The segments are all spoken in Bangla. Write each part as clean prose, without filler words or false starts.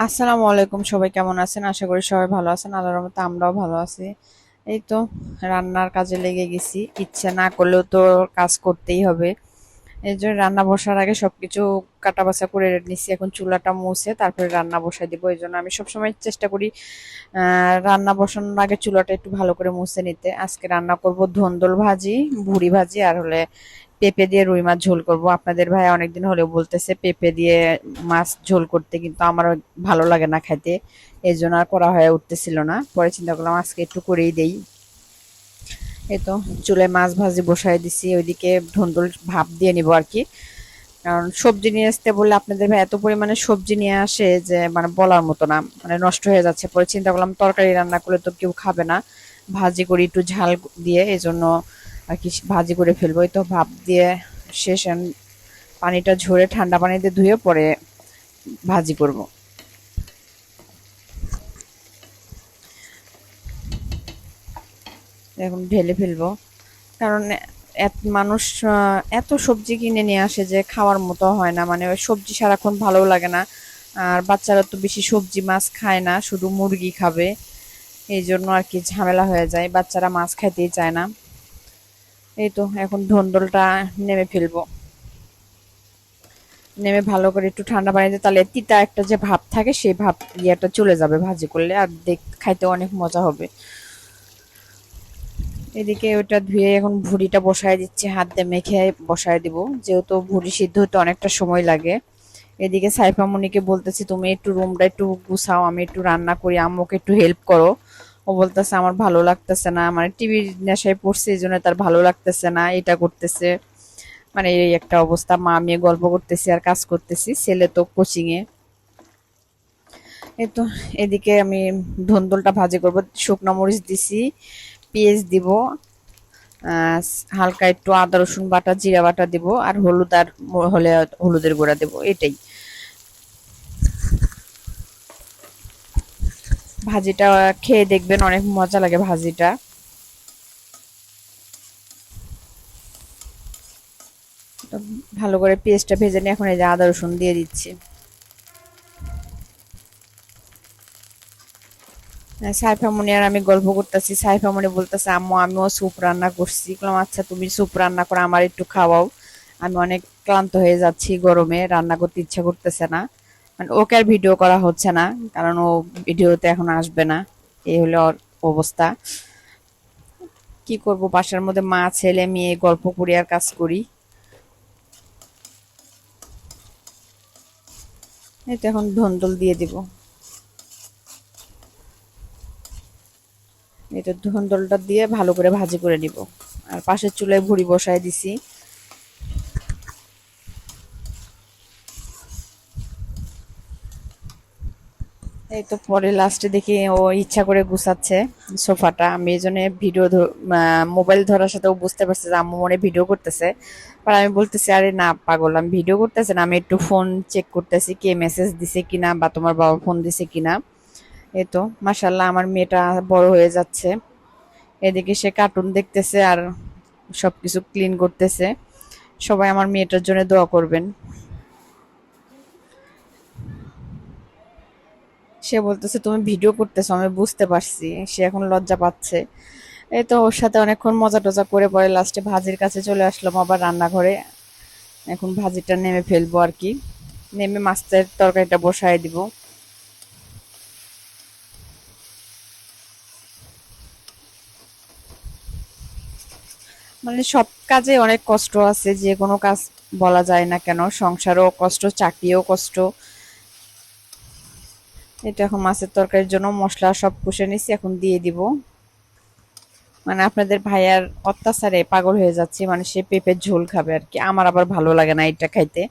আসসালামু আলাইকুম, সবাই কেমন আছেন? আশা করি সবাই ভালো আছেন। আল্লাহর রহমতে আমরাও ভালো আছি। এই তো রান্নার কাজে লেগে গেছি। ইচ্ছে না করলেও তো কাজ করতেই হবে। এই জন্য রান্না বসার আগে সবকিছু কাটা বাছা করে নিচ্ছি। এখন চুলাটা মুছে তারপরে রান্না বসাই দিব। এই জন্য আমি সবসময় চেষ্টা করি রান্না বসানোর আগে চুলাটা একটু ভালো করে মুছে নিতে। আজকে রান্না করব ধুন্দুল ভাজি, ভুড়ি ভাজি আর হলে পেঁপে দিয়ে রুই মাছ ঝোল করব। আপনাদের ভাই অনেকদিন হলেও বলতেছে পেঁপে দিয়ে মাছ ঝোল করতে, কিন্তু আমার ভালো লাগে না খাইতে। এই জন্য আর করা হয়ে উঠতেছিল না। পরে চিন্তা করলাম আজকে একটু করেই দেই। এই তো চুলায় মাছ ভাজি বসাই দিছি, ওইদিকে ধুন্দুল ভাপ দিয়ে নিব আর কি। কারণ সবজি নিয়ে আসতে বললে আপনাদের ভাই এত পরিমাণে সবজি নিয়ে আসে যে মানে বলার মতো না, মানে নষ্ট হয়ে যাচ্ছে। পরে চিন্তা করলাম তরকারি রান্না করলে তো কেউ খাবে না, ভাজি করি একটু ঝাল দিয়ে। এই জন্য আর কি ভাজি করে ফেলবো। এই তো ভাপ দিয়ে শেষ। পানিটা ঝরে ঠান্ডা পানিতে ধুয়ে পরে ভাজি করব। এখন ঢেলে ফেলবো। কারণ মানুষ এত সবজি কিনে নিয়ে আসে যে খাওয়ার মতো হয় না, মানে ওই সবজি সারাক্ষণ ভালো লাগে না। আর বাচ্চারা তো বেশি সবজি মাছ খায় না, শুধু মুরগি খাবে। এই জন্য আর কি ঝামেলা হয়ে যায়, বাচ্চারা মাছ খাইতেই চায় না। এই তো এখন ধুন্দুলটা নেমে ফেলবো। নেমে ভালো করে একটু ঠান্ডা পানিতে, তাহলে তিতা একটা যে ভাব থাকে সেই ভাব ইয়েটা চলে যাবে ভাজি করলে, আর খাইতে অনেক মজা হবে। এদিকে ওটা ধুয়ে এখন ভুড়িটা বসায় দিচ্ছি, হাত দিয়ে মেখে বসায় দিব, যেহেতু ভুড়ি সিদ্ধ হতে অনেকটা সময় লাগে। এদিকে সাইফা মনিকে বলতেছি তুমি একটু রুমটা একটু গুছাও, আমি একটু রান্না করি, আম্মুকে একটু হেল্প করো। ও বলতেছে আমার ভালো লাগতেছে না, মানে টিভির নেশায় পড়ছে এই জন্য তার ভালো লাগতেছে না, এটা করতেছে। মানে এই একটা অবস্থা, মা আমি গল্প করতেছি আর কাজ করতেছি, ছেলে তো কোচিং এ। এই তো এদিকে আমি ধুন্দুলটা ভাজি করব। শুকনো মরিচ দিছি, পেঁয়াজ দিব, আহ, হালকা একটু আদা রসুন বাটা জিরা বাটা দিব, আর হলুদ আর হলে হলুদের গুঁড়া দেব, এটাই। ভাজিটা খেয়ে দেখবেন অনেক মজা লাগে ভাজিটা। তো ভালো করে পেস্টটা ভেজে নিয়ে এখন এই যে আদা রসুন দিয়ে দিচ্ছি। সাইফা মনি আর আমি গল্প করতেছি, সাইফা মনি বলতেছে আম্মু আমিও স্যুপ রান্না করছি। বললাম আচ্ছা তুমি স্যুপ রান্না করে আমার একটু খাওয়াও, আমি অনেক ক্লান্ত হয়ে যাচ্ছি, গরমে রান্না করতে ইচ্ছা করতেছে না। মানে ওকে আর ভিডিও করা হচ্ছে না, কারণ ও ভিডিওতে এখন আসবে না। এই হলো ওর অবস্থা। কি করব, বাসার মধ্যে মা ছেলে মেয়ে গল্প করি আর কাজ করি। এই তো এখন ধুন্দুল দিয়ে দিব। এটা ধুন্দুলটা দিয়ে ভালো করে ভাজি করে নিব। আর পাশের চুলায় ভুড়ি বসায় দিছি। এই তো পরে লাস্টে দেখি ও ইচ্ছা করে গুছাচ্ছে সোফাটা। আমি এই জন্য মোবাইল ধরার সাথে ও বুঝতে পারছে যে আম্মু মনে হয় ভিডিও করতেছে। আর আমি বলতেছি আরে না পাগল, আমি ভিডিও করতেছি না, আমি একটু ফোন চেক করতেছি কে মেসেজ দিছে কিনা বা তোমার বাবা ফোন দিছে কিনা। এই তো মাশাল্লাহ আমার মেয়েটা বড় হয়ে যাচ্ছে। এদিকে সে কার্টুন দেখতেছে আর সবকিছু ক্লিন করতেছে। সবাই আমার মেয়েটার জন্য দোয়া করবেন। সে বলতেছে তুমি ভিডিও করতেছো, আমি বুঝতে পারছি। সে এখন লজ্জা পাচ্ছে। এই তো ওর সাথে অনেকক্ষণ মজা টজা করে পরে লাস্টে ভাজির কাছে চলে আসলাম আবার রান্নাঘরে। এখন ভাজিটা নেমে ফেলবো আর কি। নেমে মাছের তরকারিটা বসায় দিব। মানে সব কাজে অনেক কষ্ট আছে, যে কোনো কাজ বলা যায় না কেন, সংসারও কষ্ট চাকরিও কষ্ট। এটা এখন মাছের তরকারির জন্য মশলা সব কষে নিছি, এখন দিয়ে দিব। মানে আপনাদের ভাইয়ার অত্যাচারে পাগল হয়ে যাচ্ছে, মানে সে পেঁপের ঝোল খাবে আর কি। আমার আবার ভালো লাগে না এটা খাইতে।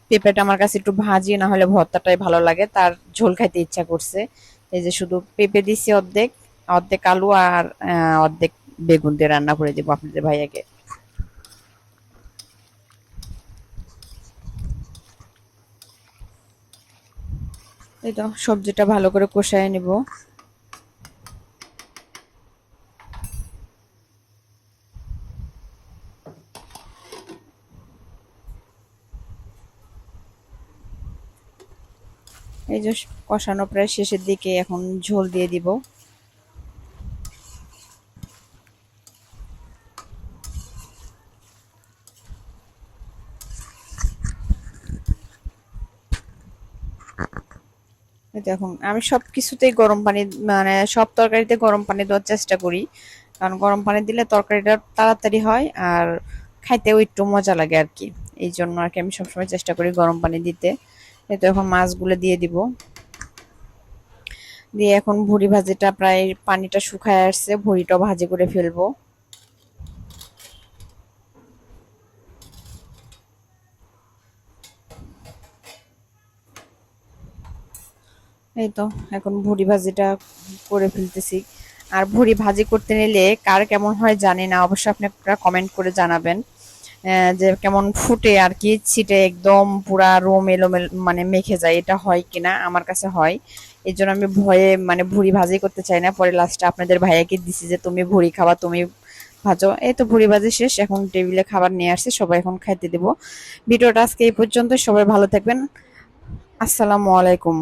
পেঁপেটা আমার কাছে একটু ভাজি না হলে ভর্তাটাই ভালো লাগে, তার ঝোল খাইতে ইচ্ছা করছে। এই যে শুধু পেঁপে দিছি অর্ধেক, অর্ধেক আলু আর অর্ধেক বেগুন দিয়ে রান্না করে দিব আপনাদের ভাইয়াকে। এই তো সবজিটা ভালো করে কষায় নিব। এই যে কষানো প্রায় শেষের দিকে, এখন ঝোল দিয়ে দিব। এই দেখুন আমি সব কিছুতেই গরম পানি, মানে সব তরকারিতে গরম পানি দেওয়ার চেষ্টা করি, কারণ গরম পানি দিলে তরকারিটা তাড়াতাড়ি হয় আর খাইতেও একটু মজা লাগে আর কি। এই জন্য আর কি আমি সবসময় চেষ্টা করি গরম পানি দিতে। এই তো এখন মাছগুলো দিয়ে দিব। দিয়ে এখন ভুড়ি ভাজিটা প্রায় পানিটা শুকায় আসছে, ভুড়িটাও ভাজি করে ফেলবো। এই তো এখন ভুড়ি ভাজিটা করে ফেলতেছি। আর ভুড়ি ভাজি করতে নিলে কার কেমন হয় জানি না, অবশ্যই আপনি আপনারা কমেন্ট করে জানাবেন যে কেমন ফুটে আর কি, ছিটে একদম পুরা রোম এলোমেল মানে মেখে যায়, এটা হয় কিনা। আমার কাছে হয়, এই জন্য আমি ভয়ে মানে ভুড়ি ভাজি করতে চাই না। পরে লাস্টে আপনাদের ভাইয়াকে দিছি যে তুমি ভুড়ি খাবা, তুমি ভাজো। এই তো ভুড়ি ভাজি শেষ, এখন টেবিলে খাবার নিয়ে আসছে, সবাই এখন খাইতে দেবো। ভিডিওটা আজকে এই পর্যন্ত, সবাই ভালো থাকবেন। আসসালামু আলাইকুম।